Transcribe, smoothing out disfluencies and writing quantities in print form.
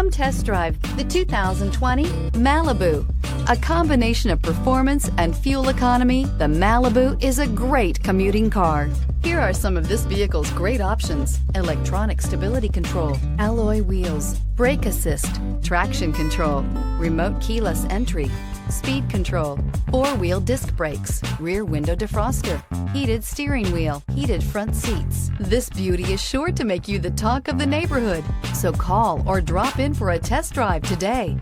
Come test drive the 2020 Malibu. A combination of performance and fuel economy, the Malibu is a great commuting car. Here are some of this vehicle's great options: electronic stability control, alloy wheels, brake assist, traction control, remote keyless entry, speed control, four-wheel disc brakes, rear window defroster, heated steering wheel, heated front seats. This beauty is sure to make you the talk of the neighborhood. So call or drop in for a test drive today.